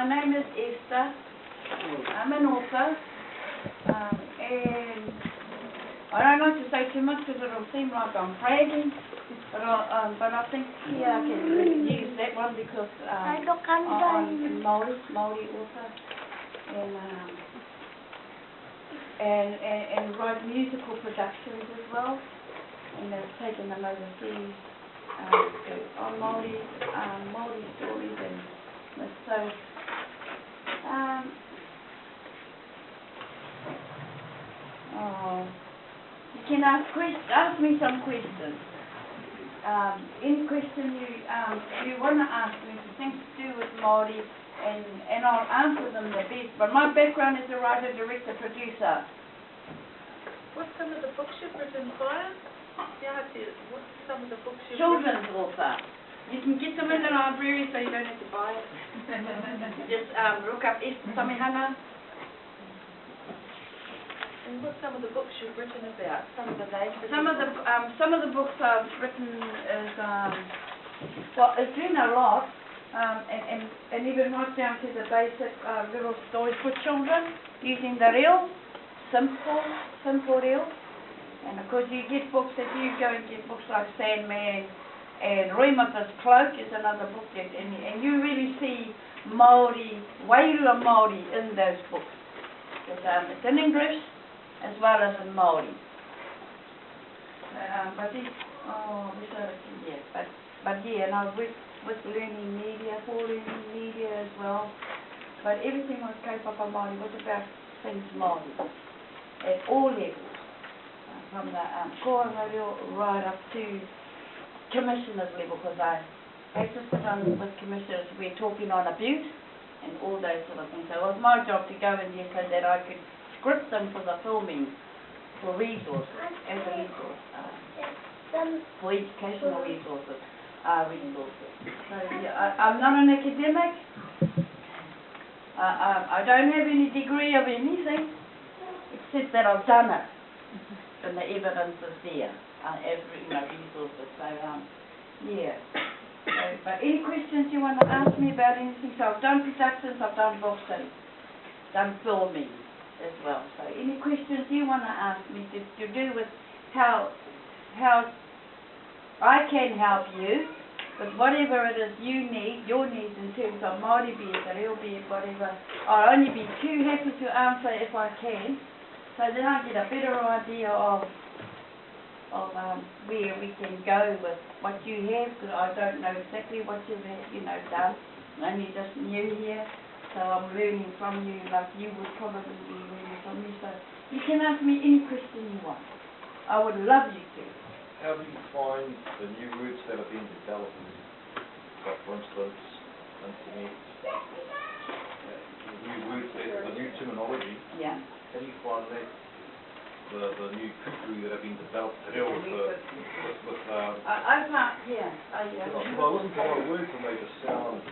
My name is Esther. I'm an author, and I don't like to say too much because it'll seem like I'm bragging, but I think I can use that one because I'm a Māori author, and write musical productions as well, and I've taken them overseas on Māori stories and so. You can ask me some questions. Any question you want to ask me, things to do with Māori, and I'll answer them the best. But my background is a writer, director, producer. What's some of the books you've written, Brian? What's some of the books you've Children's author. You can get them in the library, so you don't have to buy it. Just look up Esther Samihana. And what's some of the books you've written about? Some of the names? Some of the books I've written is well, it's been a lot, and even right down to the basic little stories for children using the reel, simple reel. And of course you get books, if you go and get books like Sandman and Reimata's Cloak is another book, and you really see Māori, Wairua Māori in those books. It's in English as well as in Māori. And I've worked with learning media, for learning media as well. But everything was kaupapa Māori, was about things Māori at all levels. From the kōranga reo right up to commissioners level, because I had to sit on with commissioners, we're talking on abuse and all those sort of things. So it was my job to go in there so that I could script them for the filming, for resources, as a resource, for educational resources. So yeah, I'm not an academic. I don't have any degree of anything, except that I've done it. And the evidence is there, resources. So, yeah. But any questions you want to ask me about anything? So I've done productions, I've done books, and done filming as well. So any questions you want to ask me to do with how I can help you with whatever it is you need, your needs in terms of Māori, be it, real, be it, whatever. I'll only be too happy to answer if I can. So then I get a better idea of where we can go with what you have, because I don't know exactly what you've done. I'm only just new here, so I'm learning from you like you would probably be learning from me. So you can ask me any question you want. I would love you to. How do you find the new words that are being developed? Like for instance, internet, new words, the new terminology. Yeah. How do you find that, the new kupu that have been developed today with I can't, yeah. I listen to a lot of words and they just sound,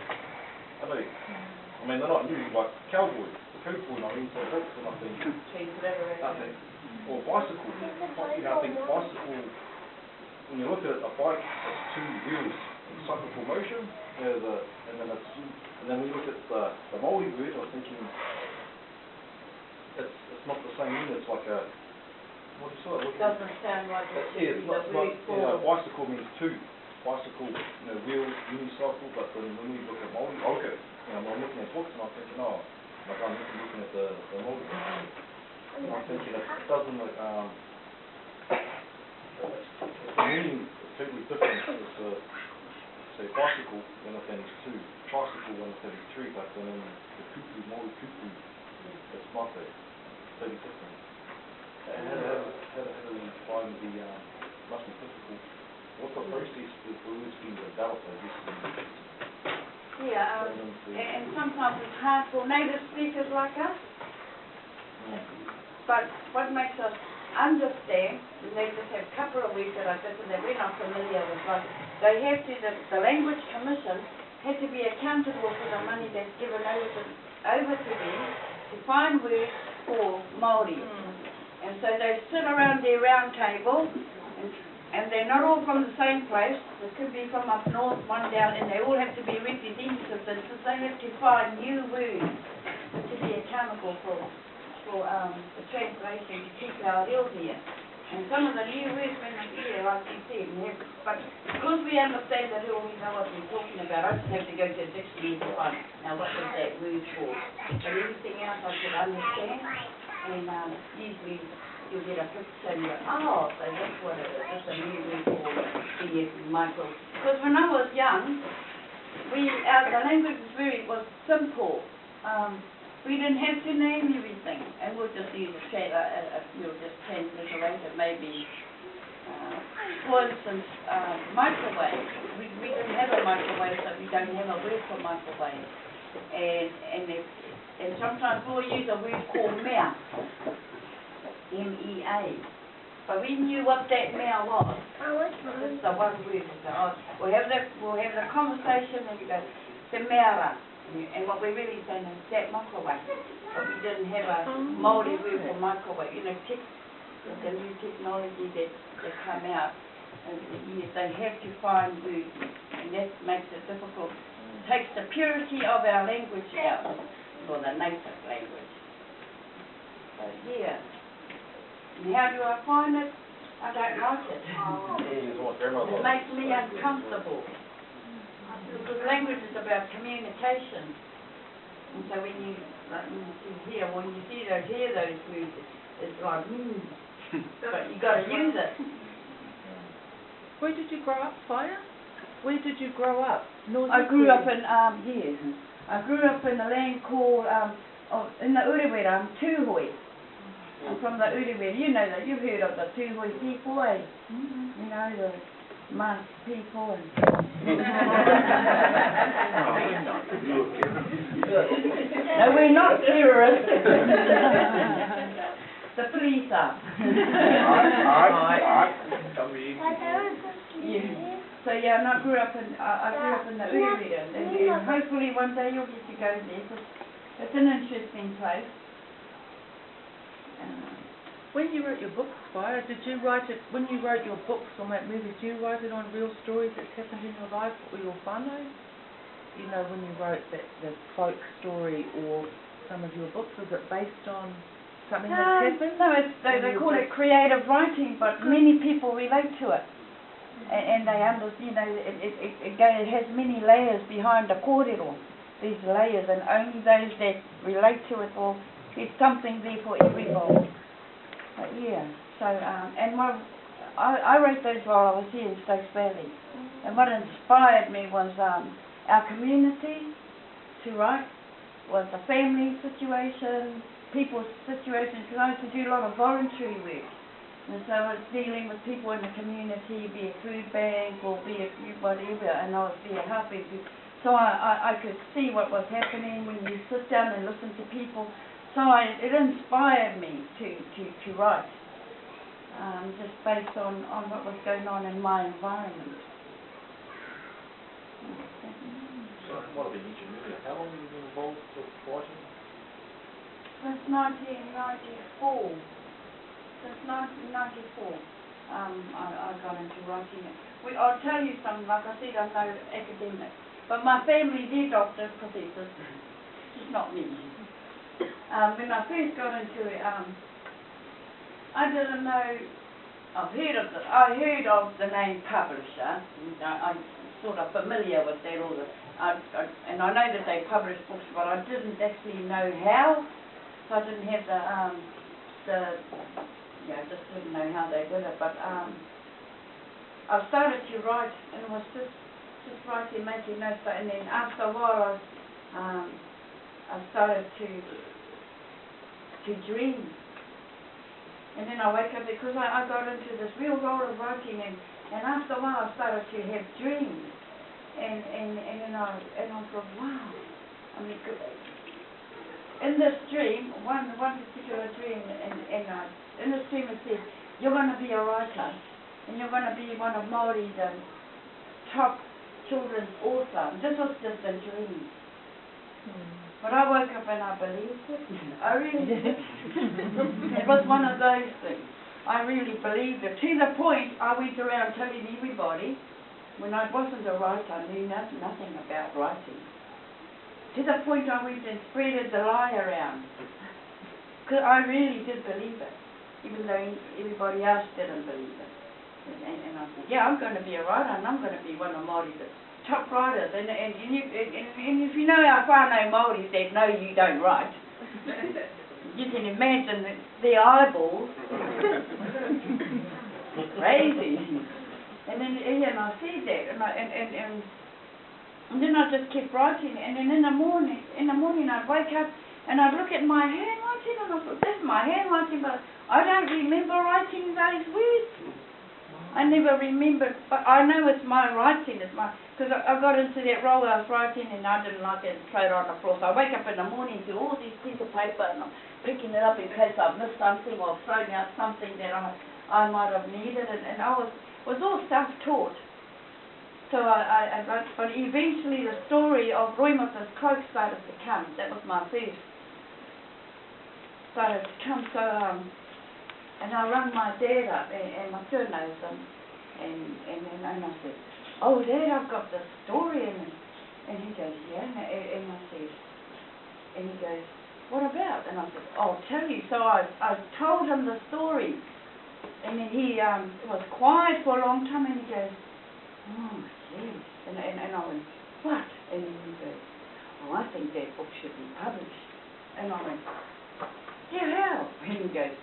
they're not new, like cowboy, kupu, and I read some books and I think, or bicycle, I think bicycle, when you look at it, a bike has two wheels, cyclical motion, and then when you look at the Māori word, I was thinking, it's not the same either. It's like a, what do you sort of look at? Doesn't sound like it's not, bicycle means two. Bicycle, wheels, unicycle, but when we look at Māori, I'm looking at books and I'm thinking, I'm looking at the Māori. And I'm thinking it doesn't, the meaning is totally different. It's say bicycle when it is two, tricycle when it is three, but then the kupu, Māori kupu, it's not that. Totally different. How do we find must be difficult, what's the process with words being developed, I guess? Yeah, and sometimes it's hard for native speakers like us, but what makes us understand, they just have a couple of words that are different that we're not familiar with, like they have to, the Language Commission has to be accountable for the money that's given over to them to find words for Māori. And so they sit around their round table and and they're not all from the same place. They could be from up north, one down, and they all have to be representative, because they have to find new words to be accountable for the translation to keep our ill here. And some of the new words when I'm here, like you said, but because we understand that all, we know what we're talking about. I just have to go to a dictionary to find, now what was that word for? But everything else I could understand, and usually you'll get a picture saying, oh, so that's what it is. It's a new word for B.F. Michael. Because when I was young, the language was simple. We didn't have to name everything, and we'll just use we'll just transliterate it maybe. For instance, microwave. We didn't have a microwave, so we don't have a word for microwave. And sometimes we'll use a word called mea, M-E-A. But we knew what that mea was. It's the one word. We'll have the conversation and go, the mea. And what we're really saying is that microwave. But we didn't have a Māori word for microwave. You know, the new technology that come out, and they have to find words, and that makes it difficult. It takes the purity of our language out, or the native language. So yeah. And how do I find it? I don't like it. It makes me uncomfortable. Because language is about communication. And so when you hear those words, it's like, but you got to use it. Where did you grow up, Fire? Where did you grow up? I grew up in, I grew up in a land called, in the Urewera, Tūhoi. I'm from the Urewera. You know that, you've heard of the Tūhoi people, eh? You know, the masked people and... No, we're not terrorists. The police are. So yeah, and I grew up in the Urewera, and hopefully one day you'll get to go there, because it's an interesting place. When you wrote your books, Fire, did you write it, when you wrote your books or make movies, did you write it on real stories that happened in your life or your whānau? You know, when you wrote the folk story or some of your books, was it based on something that happened? No, they call it creative writing, but many people relate to it. And they understand, you know, it has many layers behind the kōrero, these layers, and only those that relate to it will, there's something there for everybody. Yeah, so, and I wrote those while I was here in Stokes Valley. And what inspired me was our community to write, was the family situation, people's situations, because I used to do a lot of voluntary work. And so I was dealing with people in the community, be it food bank or be it whatever, and I was there helping people. So I could see what was happening when you sit down and listen to people. So it inspired me to write, just based on what was going on in my environment. So, what have you mentioned earlier? How long have you been involved with writing? Since 1994. Since 1994, I got into writing it. I'll tell you something, like I said, I'm no academic, but my family, they're doctors, professors, just not me. When I first got into it, I didn't know, I heard of the name publisher. I'm sort of familiar with that, and I know that they publish books, but I didn't actually know how. So I didn't have I just didn't know how they did it. But I started to write, and it was just writing, making notes. And then after a while, I started to dream. And then I wake up, because I got into this real role of writing, and after a while I started to have dreams. And then I thought, wow. I mean, in this dream, one particular dream, in this dream it said, you're going to be a writer, and you're going to be one of Māori's top children's authors. This was just a dream. But I woke up and I believed it. I really did. It was one of those things. I really believed it. To the point, I went around telling everybody, when I wasn't a writer, I knew nothing about writing. To the point I went and spreaded the lie around. Because I really did believe it, even though everybody else didn't believe it. And I said, yeah, I'm going to be a writer, and I'm going to be one of Māori's top writers. And if you know our whānau Māoris that know you don't write, you can imagine their eyeballs. Crazy. And then I said that, and then I just kept writing. And then in the morning I'd wake up and I'd look at my handwriting, and I thought, that's my handwriting, but I don't remember writing those words. I never remembered, but I know it's my writing, because I got into that role where I was writing and I didn't like it and throw it on the floor. So I wake up in the morning to all these pieces of paper and I'm picking it up in case I've missed something or thrown out something that I might have needed, and I was all self-taught. So I wrote, but eventually the story of Roima's Cloak started to come. That was my first. Started to come, so and I rang my dad up, and my son knows him, and I said, oh Dad, I've got this story, and he goes, yeah, and I said, and he goes, what about? And I said, I'll tell you. So I told him the story, and then he was quiet for a long time, and he goes, oh yes, and I went, what? And then he goes, oh, I think that book should be published. And I went, yeah, how? And he goes,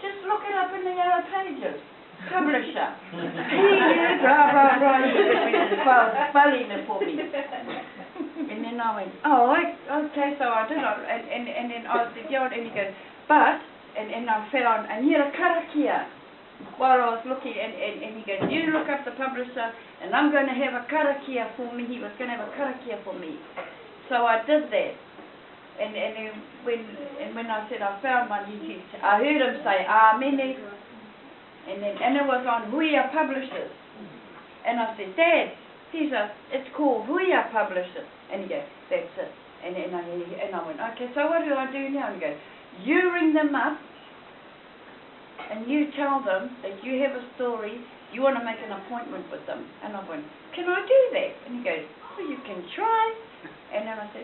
just look it up in the Yellow Pages. Publisher. Blah, blah, blah. Spelling it for me. And then I went, oh, okay, so I did it. And then I said, yeah, and he goes, but, and I found Anira Karakia while I was looking, and he goes, you look up the publisher, and I'm going to have a karakia for me. He was going to have a karakia for me. So I did that. And when I said I found one, I heard him say, Amene, and it was on Huia Publishers. And I said, Dad, it's called Huia Publishers. And he goes, that's it. And I went, okay, so what do I do now? And he goes, you ring them up, and you tell them that you have a story, you want to make an appointment with them. And I went, can I do that? And he goes, well, you can try. And then I said,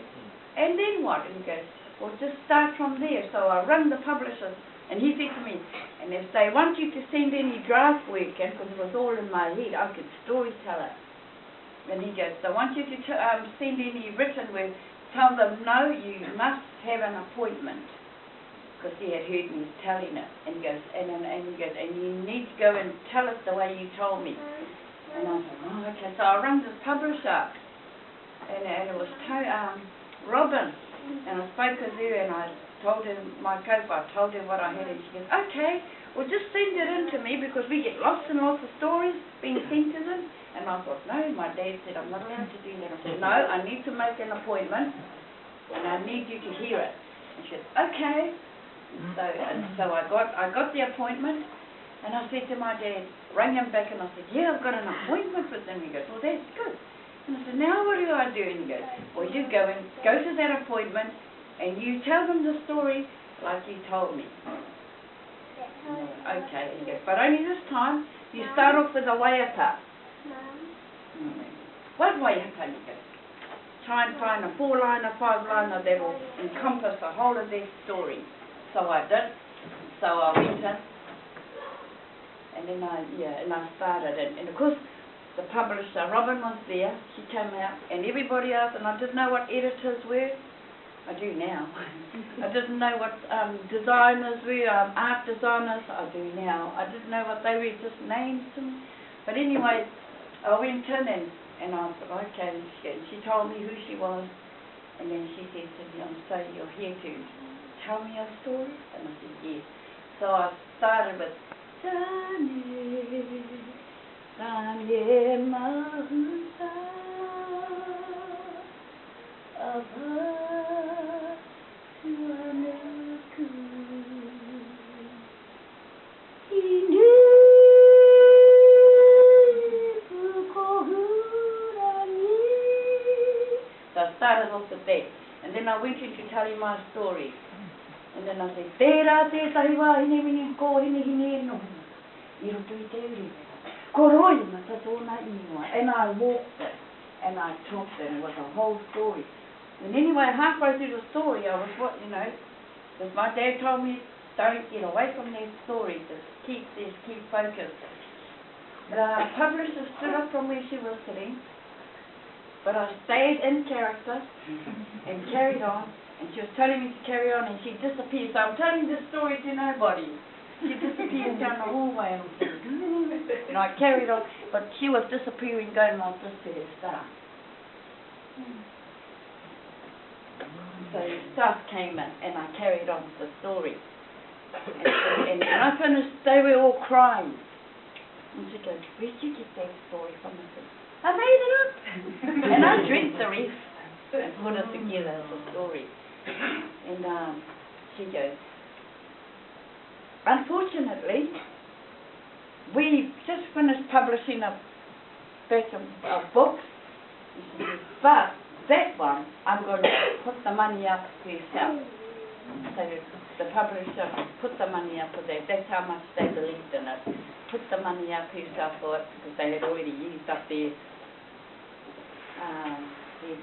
and then what? And he goes, well, just start from there. So I rang the publishers, and he said to me, and if they want you to send any draft work, because it was all in my head, I could storytell it. And he goes, they want you to send any written work, tell them, no, you must have an appointment. Because he had heard me telling it. And he goes, and he goes, and you need to go and tell it the way you told me. And I said, oh, okay. So I rang this publisher, and it was Robin, and I spoke with her, and I told her, my co-wife, I told her what I had, and she goes, okay, well just send it in to me, because we get lots and lots of stories being sent to them. And I thought, no, my dad said, I'm not allowed to do that. I said, no, I need to make an appointment, and I need you to hear it. And she said, okay. And so I got the appointment, and I said to my dad, rang him back, and I said, yeah, I've got an appointment with them. He goes, well, that's good. And I said, now what do I do? And he goes, well, you go to that appointment, and you tell them the story like you told me. Okay. And he goes, but only this time, you start off with a waiata. What waiata? He goes, try and find a 4-liner, 5-liner that will encompass the whole of their story. So I did. So I went in, and then I started. And of course, the publisher, Robin, was there. She came out, and everybody else, and I didn't know what editors were. I do now. I didn't know what designers were, art designers. I do now. I didn't know what they were, just names to me. But anyway, I went in, and I said, okay. And she told me who she was, and then she said to me, so you're here to tell me a story? And I said, yes. So I started with, Tanye Mahuta Abha Tuanaku Inu Pukohurani. So I started off with that. And then I went into telling my story. And then I said, Tērā te tahiwa hine mini ko hine hine no. I roto I te uruwera. Ko roi mata tōna ingoa. And I walked it, and I talked it, and it was a whole story. And anyway, halfway through the story, I was because my dad told me, don't get away from their story, just keep focused. The publisher stood up from where she was sitting, but I stayed in character and carried on, and she was telling me to carry on, and she disappeared. So I'm telling this story to nobody. She disappeared down the hallway, and I'm thinking, and I carried on, but she was disappearing, going like this to her staff. So staff came in, and I carried on with the story. And when I finished, they were all crying. And she goes, where'd you get that story from? I said, I made it up. And I dreamt the rest and put it together as a story. And she goes, unfortunately, we just finished publishing a batch of books. But that one, I'm going to put the money up for yourself. So the publisher put the money up for that. That's how much they believed in it. Put the money up for yourself for it, because they had already used up their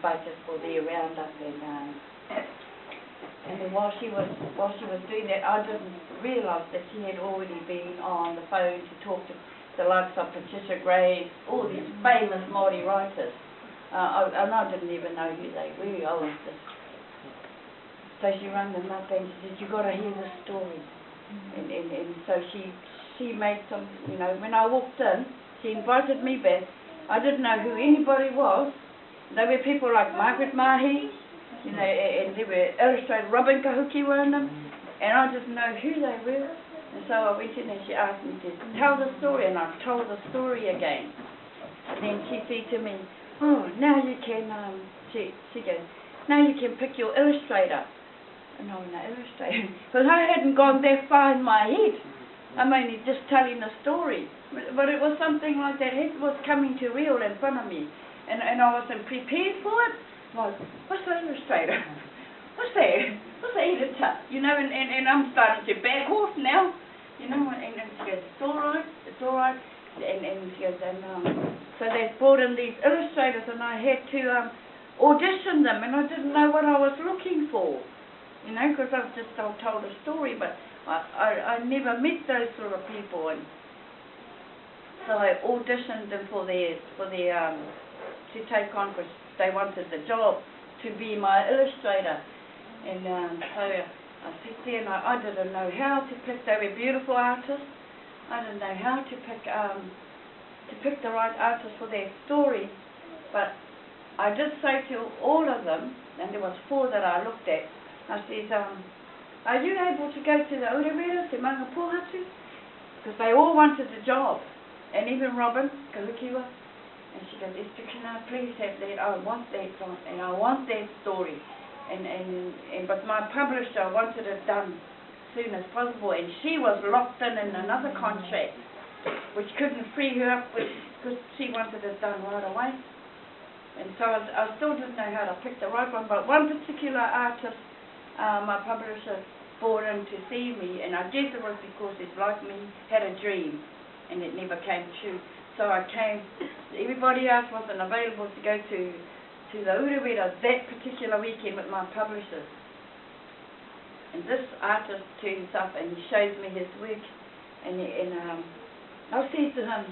budget for their roundup. And then while she was doing that, I didn't realise that she had already been on the phone to talk to the likes of Patricia Gray, all these famous Māori writers. And I didn't even know who they were. I was just... So she rang them up and she said, you've got to hear this story. And so she made some, when I walked in, she invited me back. I didn't know who anybody was. There were people like Margaret Mahi, and there were illustrator Robin Kahuki were in them, and I didn't know who they were. And so I went in and she asked me to tell the story, and I told the story again. And then she said to me, oh, now you can, she goes, now you can pick your illustrator. And I went, no, illustrator. Because I hadn't gone that far in my head. I'm only just telling a story. But it was something like that. It was coming to real in front of me. And I wasn't prepared for it. I was, what's the illustrator? What's that? What's the editor? And I'm starting to back off now. And she goes, it's all right. And she goes, so they brought in these illustrators, and I had to audition them, and I didn't know what I was looking for. Because I've just told a story, but I never met those sort of people, and so I auditioned them for their to take on, because they wanted the job to be my illustrator, and so I sat there and I didn't know how to pick. They were beautiful artists. I didn't know how to pick the right artist for their story, but I did say to all of them, and there was 4 that I looked at. I said, are you able to go to the Urewera, to Mangapuhatu? Because they all wanted the job. And even Robin Kahukiwa. And she goes, Esther, can I please have that? I want that song, and I want that story. But my publisher wanted it done as soon as possible, and she was locked in another contract, which couldn't free her up, because she wanted it done right away. And so I still didn't know how to pick the right one, but one particular artist, my publisher brought in to see me, and I guess it was because he's like me, had a dream, and it never came true. So I came, everybody else wasn't available to go to the Urewera that particular weekend with my publishers. And this artist turns up and he shows me his work, and I said to him,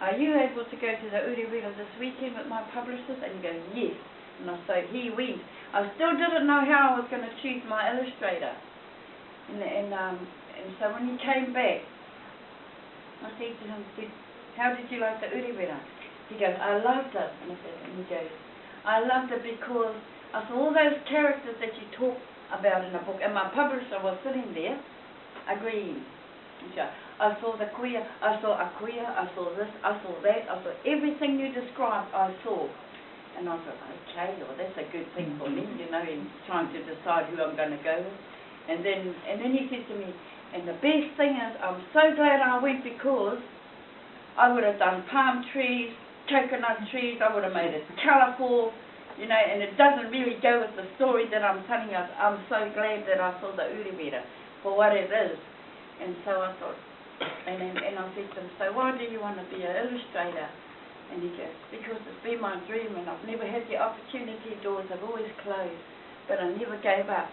are you able to go to the Urewera this weekend with my publishers? And he goes, yes. And so he went. I still didn't know how I was going to choose my illustrator. And so when he came back, I said to him, how did you like the Urewera? He goes, I loved it. And he goes, I loved it because I saw all those characters that you talk about in the book, and my publisher was sitting there agreeing. I saw the queer, I saw a queer, I saw this, I saw that, I saw everything you described, I saw. And I thought, okay, well, that's a good thing for me, in trying to decide who I'm going to go with. And then he said to me, and the best thing is, I'm so glad I went, because I would have done palm trees, coconut trees, I would have made it colourful, and it doesn't really go with the story that I'm telling you. I'm so glad that I saw the Urewera for what it is. And so I thought, And I said to him, so why do you want to be an illustrator? And he goes, because it's been my dream and I've never had the opportunity, doors have always closed, but I never gave up.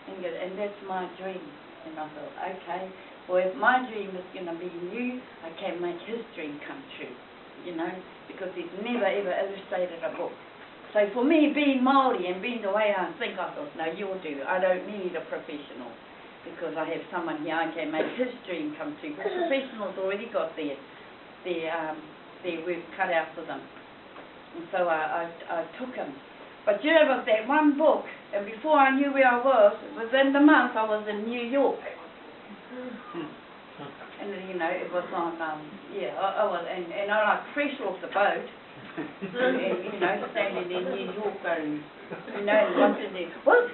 And that's my dream. And I thought, okay, well if my dream is going to be you, I can make his dream come true, you know, because he's never ever illustrated a book. So for me, being Māori and being the way I think, I thought, no, you'll do it. I don't need a professional because I have someone here, I can make his dream come true. Because professionals already got their work cut out for them. And so I took him. But you know, it was that one book, and before I knew where I was, within the month I was in New York. And you know, it was like, yeah, I was, and I like fresh off the boat, and, you know, standing in New York and, you know,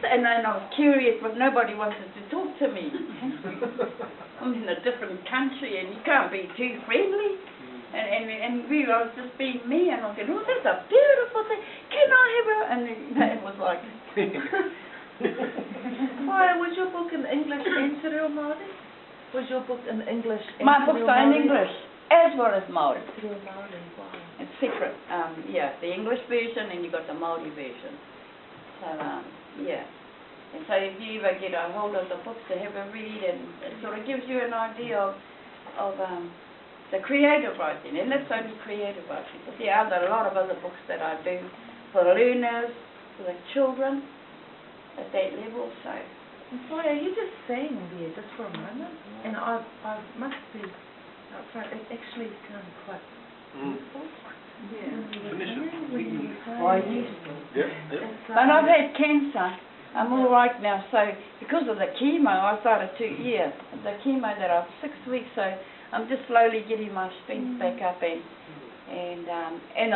and then I was curious, but nobody wanted to talk to me. I'm in a different country, and you can't be too friendly. And we, I was just being me, and I was going, oh, that's a beautiful thing. Can I have a... And it was like... Why, was your book in English and Te Reo Māori? Was your book in English and My Te books Reo are in Māori? English, as well as Māori. Te Reo Māori, wow. It's separate. Yeah, the English version, and you got the Māori version. So, yeah. And so if you ever get a hold of the books to have a read, and it sort of gives you an idea of the creative writing, and that's only creative writing. But there are a lot of other books that I do for learners, for the children at that level. So, And Freya, you just sang there just for a moment, and I must be upfront, it actually sounded quite beautiful. Yeah. I used to. Yep. But I've had cancer. I'm all right now. So because of the chemo, I started the chemo that I've 6 weeks. So I'm just slowly getting my strength back up, and the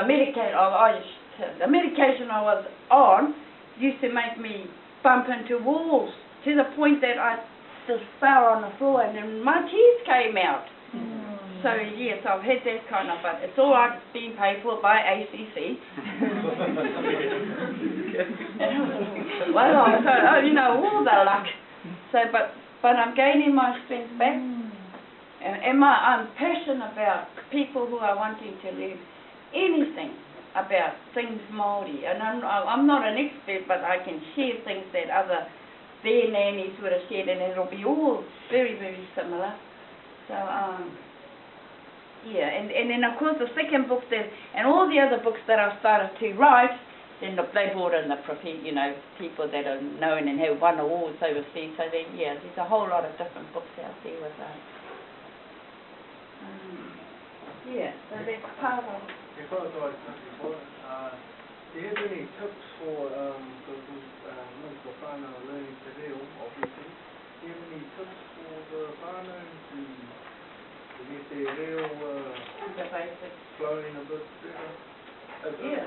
the medication I was on used to make me bump into walls to the point that I just fell on the floor and then my teeth came out. So yes, I've had that kind of, but it's all right being paid for by ACC. Well, so, you know, all the luck. So, but I'm gaining my strength back. And I'm passionate about people who are wanting to learn anything about things Māori. And I'm not an expert, but I can share things that their nannies would have shared, and it'll be all very, very similar. So, yeah, and then of course the second book and all the other books that I've started to write, then they brought in you know, people that are known and have won awards overseas. So then, yeah, there's a whole lot of different books out there with yeah, so that's part of it. If I was like before, do you have any tips for those for whānau learning te reo, obviously? Do you have any tips for the whānau to get their reo The basic. flowing a bit better? Yeah.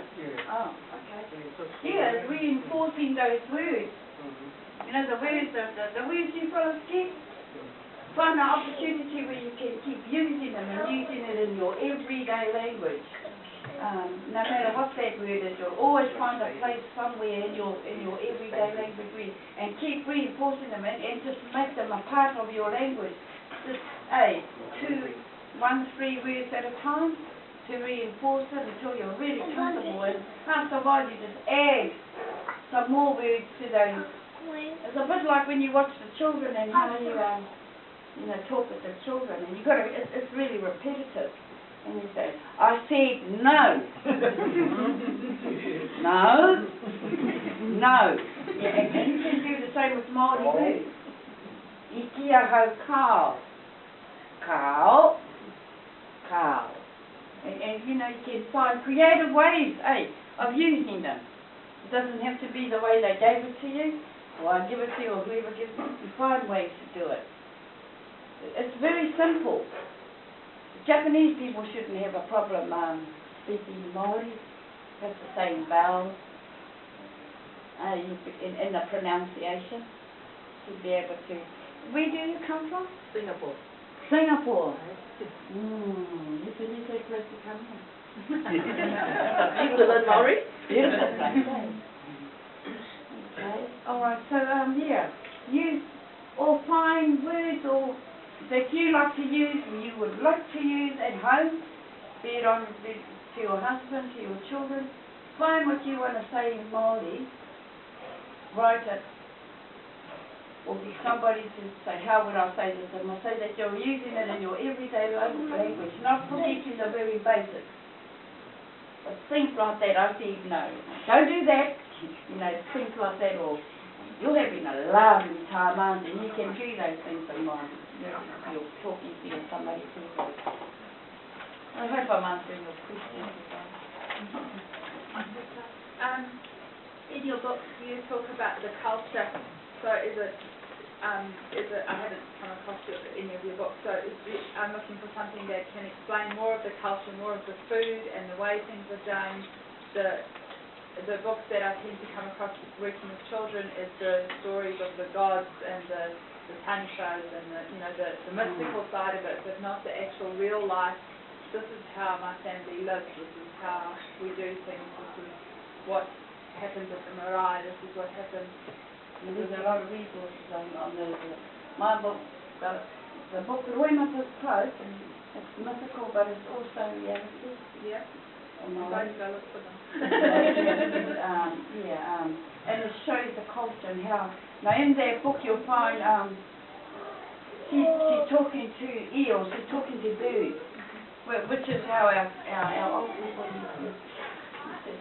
Oh, okay. Any tips for Yeah, that? reinforcing those words. You know, the words you fellas get. Find an opportunity where you can keep using them and using it in your everyday language. No matter what that word is, you'll always find a place somewhere in your everyday language and keep reinforcing them and just make them a part of your language. Just 3 words at a time to reinforce it until you're really comfortable, and after a while you just add some more words to those. It's a bit like when you watch the children and how you talk with the children, and it's really repetitive. And you say, I said no. No. No. Yeah, and you can do the same with Māori words. I kia hau kao. Kao. Kao. And you know, you can find creative ways, of using them. It doesn't have to be the way they gave it to you, or I give it to you, or whoever gives it. You find ways to do it. It's very simple. Japanese people shouldn't have a problem speaking Māori. That's the same vowels in the pronunciation. Should be able to. Where do you come from? Singapore. Singapore. You can say place to come from. You learn Māori? Beautiful. Okay. All right. So yeah, use or find words or that you like to use, and you would like to use at home, be it to your husband, to your children. Find what you want to say in Māori, write it, or if somebody to say, how would I say this? And I'll say that you're using it in your everyday language, not forgetting the very basics. But things like that, I said, no, don't do that, things like that, or you're having a lovely time, aren't you? And you can do those things in Māori. You're talking to somebody people. I hope I'm answering your question. In your book, you talk about the culture. So is it? I haven't come across any of your books. So I'm looking for something that can explain more of the culture, more of the food and the way things are done. The books that I tend to come across working with children is the stories of the gods and the tanishas and the mystical side of it, but not the actual real life. This is how my family lives. This is how we do things. This is what happens at the marae. This is what happens. And there's a lot of resources on my book. The book Roima is close, and it's mythical, but it's also reality. Yeah. And Look for them. and it shows the culture and how. Now in that book you'll find she's talking to eels, she's talking to birds, which is how our old people used to,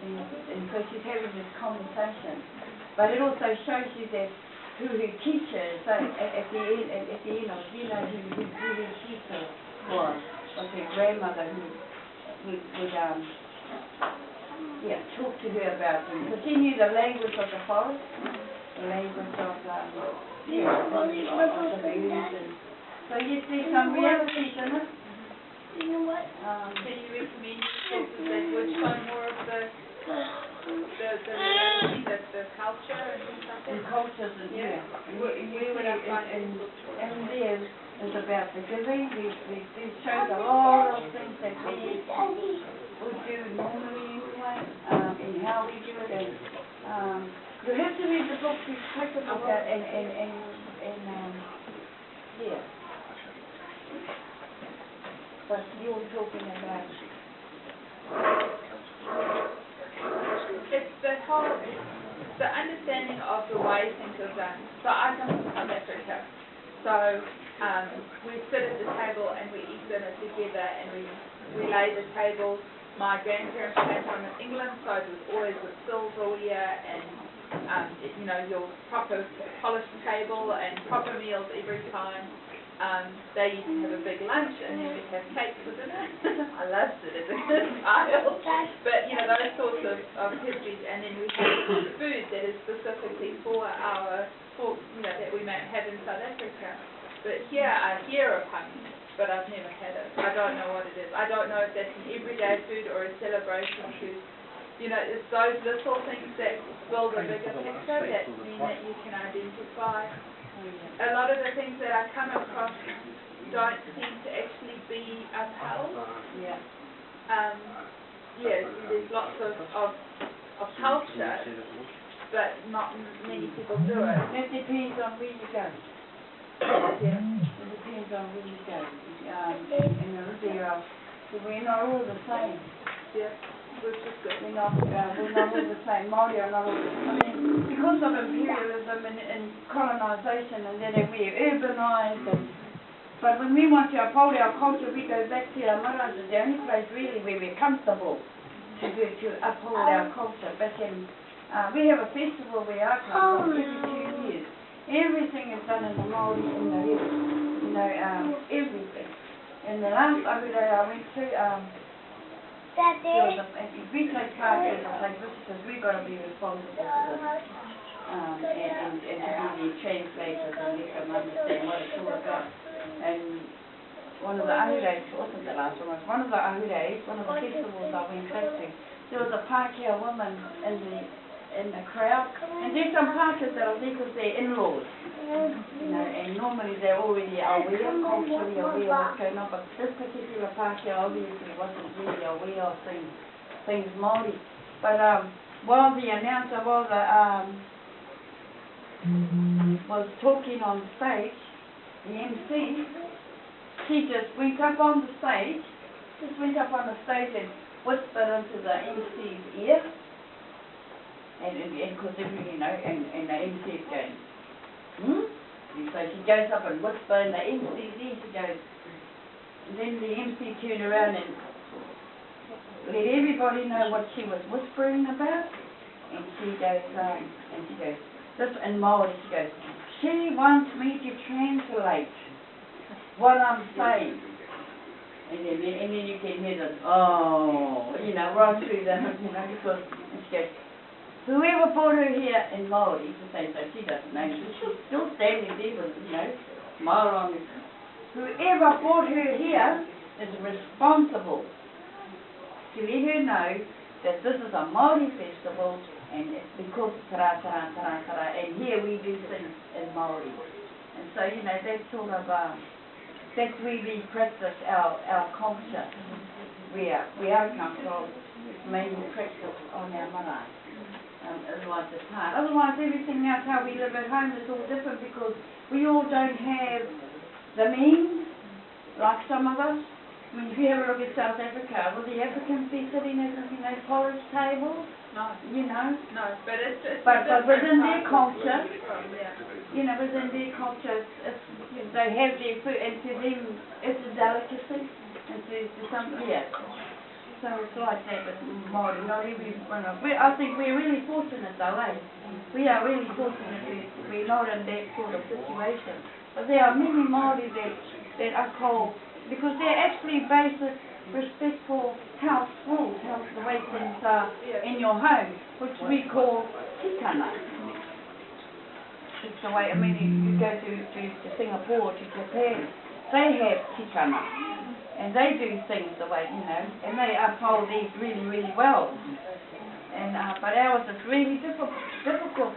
and so she's having this conversation. But it also shows you that who her teacher is. So at the end of who her teacher was her grandmother who would talk to her about things. So she knew the language of the forest, the language of the birds. So yes, there's some realities in it. You know what? Can you recommend sources that would show more of the reality, the culture and things like that? And cultures and Where would I find and there is about the giving. It shows a lot of things that we would do normally anyway, and how we do it. And you have to read the book to take a look at But you were talking about. It's the understanding of the way things are done. So I come from South Africa. So we sit at the table and we eat dinner together and we lay the table. My grandparents came from England, so it was always with silverware and your proper polished table and proper meals every time. They used to have a big lunch and then we'd have cake for dinner. I loved it as a child. But, those sorts of histories. And then we have food that is specifically for that we might have in South Africa. But here, I hear of honey, but I've never had it. I don't know what it is. I don't know if that's an everyday food or a celebration food. It's those little things that build a bigger picture that mean that you can identify. A lot of the things that I come across don't seem to actually be upheld. There's lots of culture, but not many people do it. It depends on where you go. It depends on where you go. We're not all the same. Yeah, which is good. We're not all the same. Māori are not all. Because of imperialism and colonisation, and then we're urbanised. But when we want to uphold our culture, we go back to our Marae. The only place really where we're comfortable to uphold our culture. But we have a festival where I come from every 2 years. Everything is done in the Māori in the hills. Everything. And the last Ahurei I went to, we take part as a place visitors. We've got to be responsible for this. And to be the translators and let them understand what it's all about. And one of the Ahureis, wasn't the last one, one of the Ahureis, one of the festivals I went back to, there was a Pākehā woman in the crowd, and there's some Pākehās that are there because they're in-laws, and normally they're already aware, culturally aware of what's going on, but this particular Pākehā obviously wasn't really aware of things Māori. But while the announcer was talking on stage, the MC, she just went up on the stage, and whispered into the MC's ear. And because you know, and the MC's going, And so she goes up and whispers in the MC's ear, she goes, and then the MC turned around and let everybody know what she was whispering about. And she goes, this in Māori, she goes, she wants me to translate what I'm saying. And then you can hear this, oh, you know, right through the, you know, because she goes, whoever brought her here in Māori, to say so, she doesn't know, she's still standing there with, you know, smile on her. Whoever brought her here is responsible to let her know that this is a Māori festival and it's because tara, and here we do things in Māori. And so, you know, that's sort of, that's where we practice our culture, where we are come from, mainly practice on our marae. Otherwise it's hard. Otherwise everything else, how we live at home, is all different because we all don't have the means, like some of us. I mean, if you have a look at South Africa, will the Africans be sitting at, you know, porridge tables? No. You know? No, but it's But within their culture, yeah. you know, within their culture, they have their food, and to them, it's a delicacy, and to some, yeah. So it's like that with Māori, not everyone. I think we're really fortunate though, eh? We are really fortunate we're not in that sort of situation. But there are many Māori that are called, because they're actually basic respect for house rules, house the way things are in your home, which we call tikana. It's the way, I mean, you go to Singapore, to Japan, they have tikana. And they do things the way, you know, and they uphold these really, really well. And but ours is really difficult